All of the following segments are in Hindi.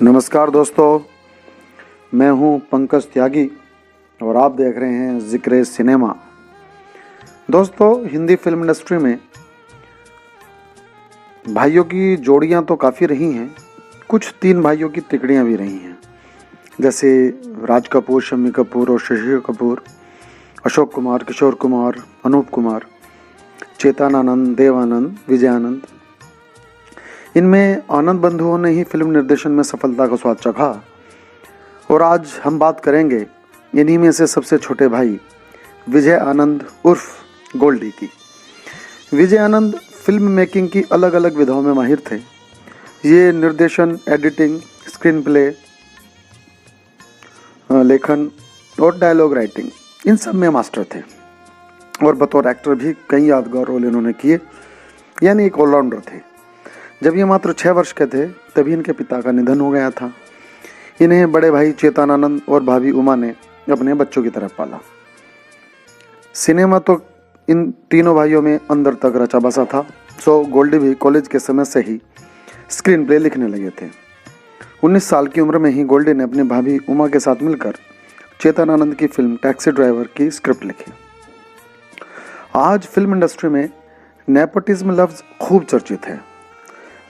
नमस्कार दोस्तों, मैं हूं पंकज त्यागी और आप देख रहे हैं जिक्र सिनेमा। दोस्तों, हिंदी फिल्म इंडस्ट्री में भाइयों की जोड़ियां तो काफ़ी रही हैं, कुछ तीन भाइयों की तिकड़ियां भी रही हैं, जैसे राज कपूर, शम्मी कपूर और शशि कपूर, अशोक कुमार, किशोर कुमार, अनूप कुमार, चेतन आनंद, देव आनंद, विजय आनंद। इनमें आनंद बंधुओं ने ही फिल्म निर्देशन में सफलता का स्वाद चखा और आज हम बात करेंगे इन्हीं में से सबसे छोटे भाई विजय आनंद उर्फ गोल्डी की। विजय आनंद फिल्म मेकिंग की अलग अलग विधाओं में माहिर थे। ये निर्देशन, एडिटिंग, स्क्रीन प्ले, लेखन और डायलॉग राइटिंग, इन सब में मास्टर थे और बतौर एक्टर भी कई यादगार रोल इन्होंने किए, यानी एक ऑलराउंडर थे। जब ये मात्र 6 वर्ष के थे तभी इनके पिता का निधन हो गया था। इन्हें बड़े भाई चेतन आनंद और भाभी उमा ने अपने बच्चों की तरह पाला। सिनेमा तो इन तीनों भाइयों में अंदर तक रचा बसा था, सो गोल्डी भी कॉलेज के समय से ही स्क्रीन प्ले लिखने लगे थे। 19 साल की उम्र में ही गोल्डी ने अपनी भाभी उमा के साथ मिलकर चेतन आनंद की फिल्म टैक्सी ड्राइवर की स्क्रिप्ट लिखी। आज फिल्म इंडस्ट्री में नेपोटिज्म लफ्ज खूब चर्चित है,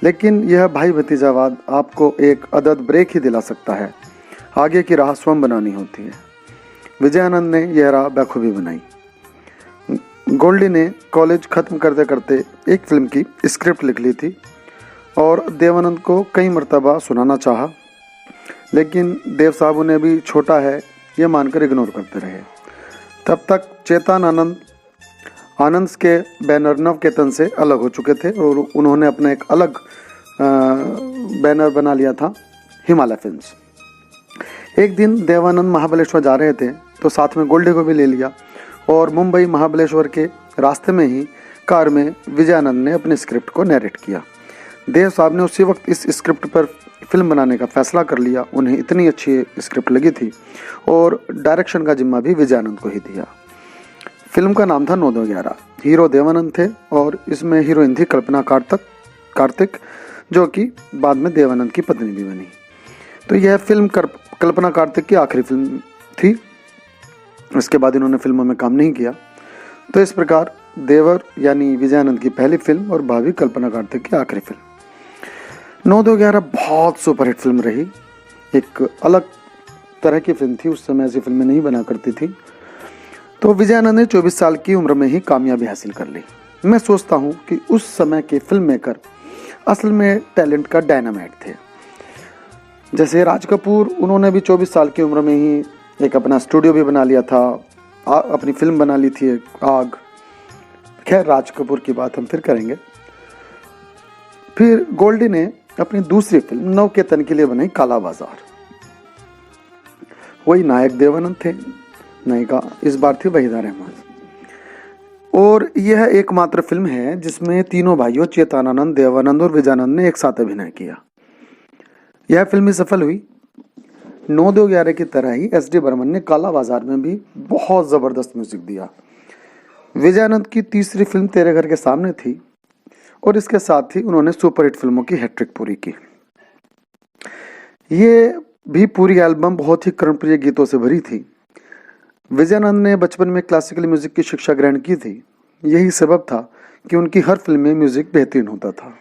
लेकिन यह भाई भतीजावाद आपको एक अदद ब्रेक ही दिला सकता है। आगे की राह स्वयं बनानी होती है। विजय आनंद ने यह राह बखूबी बनाई। गोल्डी ने कॉलेज खत्म करते करते एक फिल्म की स्क्रिप्ट लिख ली थी और देवानंद को कई मर्तबा सुनाना चाहा, लेकिन देव साहब उन्हें भी छोटा है ये मानकर इग्नोर करते रहे। तब तक चेतन आनंद के बैनर नवकेतन से अलग हो चुके थे और उन्होंने अपना एक अलग बैनर बना लिया था, हिमालय फिल्म्स। एक दिन देवानंद महाबलेश्वर जा रहे थे तो साथ में गोल्डी को भी ले लिया और मुंबई महाबलेश्वर के रास्ते में ही कार में विजय आनंद ने अपनी स्क्रिप्ट को नैरेट किया। देव साहब ने उसी वक्त इस स्क्रिप्ट पर फिल्म बनाने का फैसला कर लिया। उन्हें इतनी अच्छी स्क्रिप्ट लगी थी और डायरेक्शन का जिम्मा भी विजय आनंद को ही दिया। फिल्म का नाम था 9-2-11। हीरो देवानंद थे और इसमें हीरोइन थी कल्पना कार्तिक, जो कि बाद में देवानंद की पत्नी भी बनी। तो यह फिल्म कल्पना कार्तिक की आखिरी फिल्म थी। इसके बाद इन्होंने फिल्मों में काम नहीं किया। तो इस प्रकार देवर यानी विजय आनंद की पहली फिल्म और भाभी कल्पना कार्तिक की आखिरी फिल्म 9-2-11 बहुत सुपरहिट फिल्म रही। एक अलग तरह की फिल्म थी, उस समय ऐसी फिल्में नहीं बना करती थी। तो विजय आनंद ने 24 साल की उम्र में ही कामयाबी हासिल कर ली। मैं सोचता हूँ कि उस समय के फिल्म मेकर असल में टैलेंट का डायनामाइट थे। जैसे राज कपूर, उन्होंने भी 24 साल की उम्र में ही एक अपना स्टूडियो भी बना लिया था, अपनी फिल्म बना ली थी आग। खैर, राज कपूर की बात हम फिर करेंगे। फिर गोल्डी ने अपनी दूसरी फिल्म नवकेतन के लिए बनाई काला बाजार। वही नायक देवानंद थे, नायिका इस बार थी वहीदा रहमान। और यह एकमात्र फिल्म है जिसमें तीनों भाइयों चेतन आनंद, देवानंद और विजय आनंद ने एक साथ अभिनय किया। यह फिल्म भी सफल हुई। 9-2-11 की तरह ही एस डी बर्मन ने काला बाजार में भी बहुत जबरदस्त म्यूजिक दिया। विजय आनंद की तीसरी फिल्म तेरे घर के सामने थी और इसके साथ ही उन्होंने सुपरहिट फिल्मों की हैट्रिक पूरी की। ये भी पूरी एल्बम बहुत ही कर्णप्रिय गीतों से भरी थी। विजय आनंद ने बचपन में क्लासिकल म्यूजिक की शिक्षा ग्रहण की थी। यही सबब था कि उनकी हर फिल्म में म्यूजिक बेहतरीन होता था।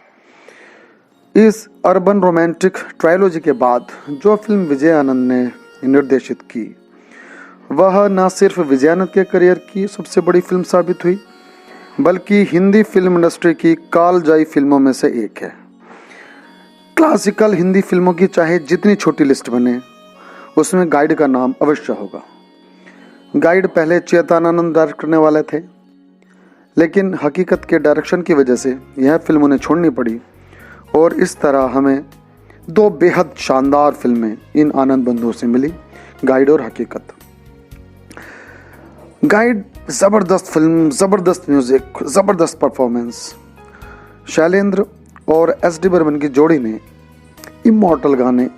इस अर्बन रोमांटिक ट्रायलॉजी के बाद जो फिल्म विजय आनंद ने निर्देशित की, वह न सिर्फ विजय आनंद के करियर की सबसे बड़ी फिल्म साबित हुई, बल्कि हिंदी फिल्म इंडस्ट्री की कालजयी फिल्मों में से एक है। क्लासिकल हिंदी फिल्मों की चाहे जितनी छोटी लिस्ट बने, उसमें गाइड का नाम अवश्य होगा। गाइड पहले चेतन आनंद डायरेक्ट करने वाले थे, लेकिन हकीकत के डायरेक्शन की वजह से यह फिल्म उन्हें छोड़नी पड़ी और इस तरह हमें 2 बेहद शानदार फिल्में इन आनंद बंधुओं से मिली, गाइड और हकीकत। गाइड जबरदस्त फिल्म, जबरदस्त म्यूजिक, जबरदस्त परफॉर्मेंस। शैलेंद्र और एस डी बर्मन की जोड़ी ने इमॉर्टल गाने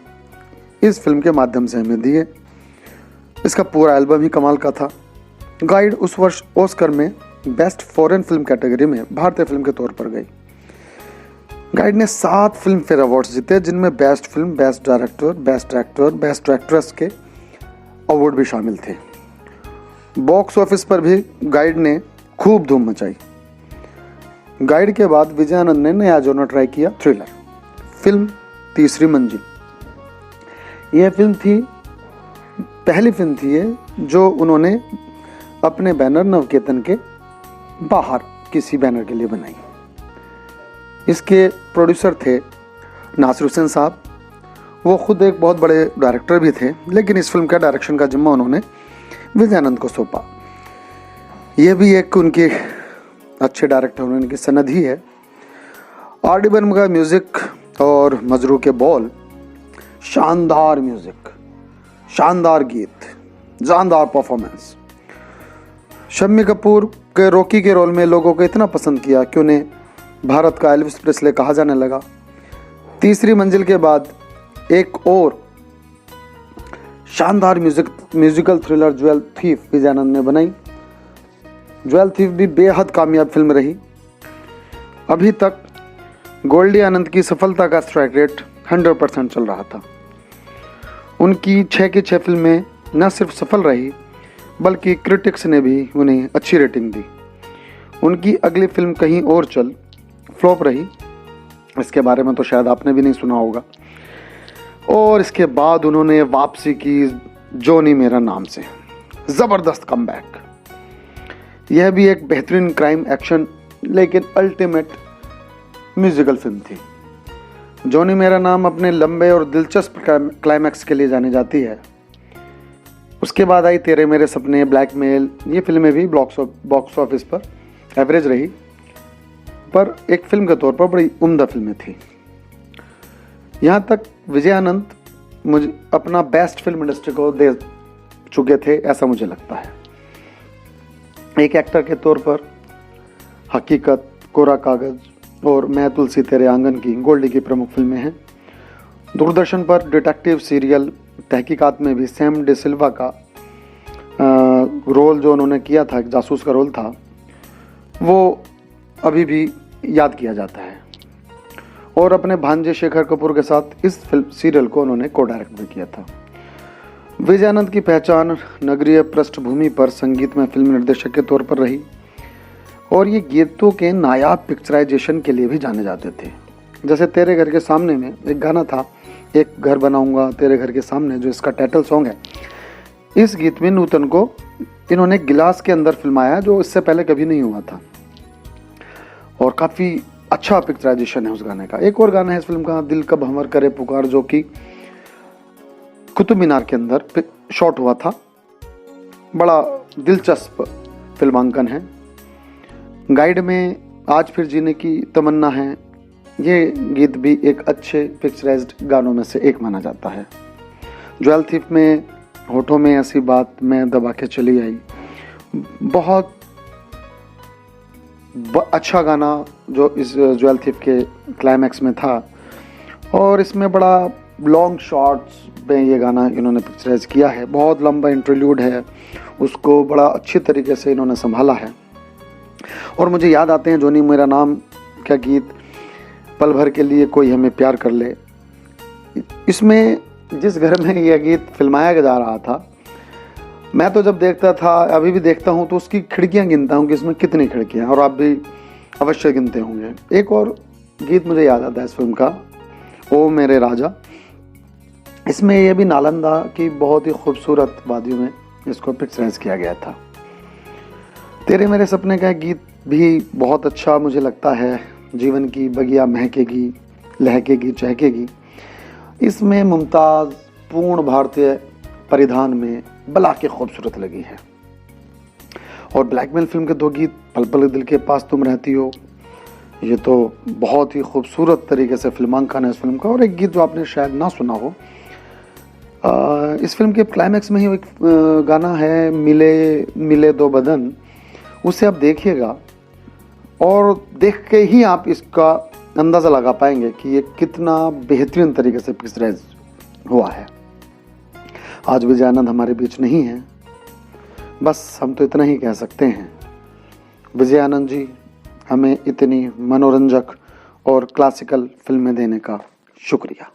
इस फिल्म के माध्यम से हमें दिए। इसका पूरा एल्बम ही कमाल का था। गाइड उस वर्ष ऑस्कर में बेस्ट फॉरेन फिल्म कैटेगरी में भारतीय फिल्म के तौर पर गई। गाइड ने 7 फिल्म फेयर अवार्ड्स जीते, जिनमें best film, best director, best actor, best actress के अवार्ड भी शामिल थे। बॉक्स ऑफिस पर भी गाइड ने खूब धूम मचाई। गाइड के बाद विजय आनंद ने नया जॉनर ट्राई किया, थ्रिलर। फिल्म तीसरी मंजिल, यह फिल्म थी, पहली फिल्म थी ये जो उन्होंने अपने बैनर नवकेतन के बाहर किसी बैनर के लिए बनाई। इसके प्रोड्यूसर थे नासिर हुसैन साहब। वो खुद एक बहुत बड़े डायरेक्टर भी थे, लेकिन इस फिल्म का डायरेक्शन का जिम्मा उन्होंने विजय आनंद को सौंपा। यह भी एक उनके अच्छे डायरेक्टर होने की सनद ही है। आर डी बर्मन का म्यूजिक और मजरू के बॉल, शानदार म्यूजिक, शानदार गीत, जानदार परफॉर्मेंस। शम्मी कपूर के रॉकी के रोल में लोगों को इतना पसंद किया कि उन्हें भारत का एल्विस प्रेस्ले कहा जाने लगा। तीसरी मंजिल के बाद एक और शानदार musical thriller jewel thief Vijay Anand ने बनाई। ज्वेल थीफ भी बेहद कामयाब फिल्म रही। अभी तक गोल्डी आनंद की सफलता का स्ट्राइक रेट 100% चल रहा था। उनकी 6 की 6 फिल्में न सिर्फ सफल रही, बल्कि क्रिटिक्स ने भी उन्हें अच्छी रेटिंग दी। उनकी अगली फिल्म कहीं और चल फ्लॉप रही, इसके बारे में तो शायद आपने भी नहीं सुना होगा। और इसके बाद उन्होंने वापसी की जॉनी मेरा नाम से, ज़बरदस्त कमबैक। यह भी एक बेहतरीन क्राइम एक्शन लेकिन अल्टीमेट म्यूजिकल फिल्म थी। जॉनी मेरा नाम अपने लंबे और दिलचस्प क्लाइमैक्स के लिए जानी जाती है। उसके बाद आई तेरे मेरे सपने, ब्लैकमेल। ये फिल्में भी बॉक्स ऑफिस पर एवरेज रही, पर एक फिल्म के तौर पर बड़ी उम्दा फिल्में थी। यहाँ तक विजय आनंद मुझे अपना बेस्ट फिल्म इंडस्ट्री को दे चुके थे, ऐसा मुझे लगता है। एक एक्टर के तौर पर हकीकत, कोरा कागज और मैं तुलसी तेरे आंगन की गोल्डी की प्रमुख फिल्में हैं। दूरदर्शन पर डिटेक्टिव सीरियल तहकीकात में भी सैम डे सिल्वा का रोल जो उन्होंने किया था, एक जासूस का रोल था, वो अभी भी याद किया जाता है। और अपने भांजे शेखर कपूर के साथ इस फिल्म सीरियल को उन्होंने को डायरेक्ट भी किया था। विजय आनंद की पहचान नगरीय पृष्ठभूमि पर संगीत में फिल्म निर्देशक के तौर पर रही, और ये गीतों के नायाब पिक्चराइजेशन के लिए भी जाने जाते थे। जैसे तेरे घर के सामने में एक गाना था, एक घर बनाऊंगा तेरे घर के सामने, जो इसका टाइटल सॉन्ग है। इस गीत में नूतन को इन्होंने गिलास के अंदर फिल्माया, जो इससे पहले कभी नहीं हुआ था, और काफ़ी अच्छा पिक्चराइजेशन है उस गाने का। एक और गाना है इस फिल्म का, दिल कब हमर करे पुकार, जो कि कुतुब मीनार के अंदर शॉट हुआ था। बड़ा दिलचस्प फिल्मांकन है। गाइड में आज फिर जीने की तमन्ना है, ये गीत भी एक अच्छे पिक्चराइज्ड गानों में से एक माना जाता है। ज्वेल थीफ में होठों में ऐसी बात मैं दबा के चली आई, बहुत अच्छा गाना जो इस ज्वेल थीफ के क्लाइमैक्स में था, और इसमें बड़ा लॉन्ग शॉट्स में ये गाना इन्होंने पिक्चराइज किया है। बहुत लंबा इंटरल्यूड है, उसको बड़ा अच्छी तरीके से इन्होंने संभाला है। और मुझे याद आते हैं जॉनी मेरा नाम का गीत, पल भर के लिए कोई हमें प्यार कर ले। इसमें जिस घर में यह गीत फिल्माया जा रहा था, मैं तो जब देखता था, अभी भी देखता हूँ, तो उसकी खिड़कियाँ गिनता हूँ कि इसमें कितनी खिड़कियाँ, और आप भी अवश्य गिनते होंगे। एक और गीत मुझे याद आता है इस फिल्म का, ओ मेरे राजा। इसमें यह भी नालंदा की बहुत ही खूबसूरत वादियों में इसको पिक्चराइज किया गया था। तेरे मेरे सपने का गीत भी बहुत अच्छा मुझे लगता है। जीवन की बगिया महकेगी, लहकेगी, चहकेगी। इसमें मुमताज़ पूर्ण भारतीय परिधान में बला के खूबसूरत लगी है। और ब्लैकमेल फिल्म के 2 गीत, पल पल दिल के पास तुम रहती हो, ये तो बहुत ही खूबसूरत तरीके से फिल्मांकन है इस फिल्म का। और एक गीत जो आपने शायद ना सुना हो, इस फिल्म के क्लाइमैक्स में ही एक गाना है, मिले मिले दो बदन। उसे आप देखिएगा और देख के ही आप इसका अंदाज़ा लगा पाएंगे कि ये कितना बेहतरीन तरीके से पिक्चराइज हुआ है। आज विजय आनंद हमारे बीच नहीं है, बस हम तो इतना ही कह सकते हैं, विजय आनंद जी हमें इतनी मनोरंजक और क्लासिकल फिल्में देने का शुक्रिया।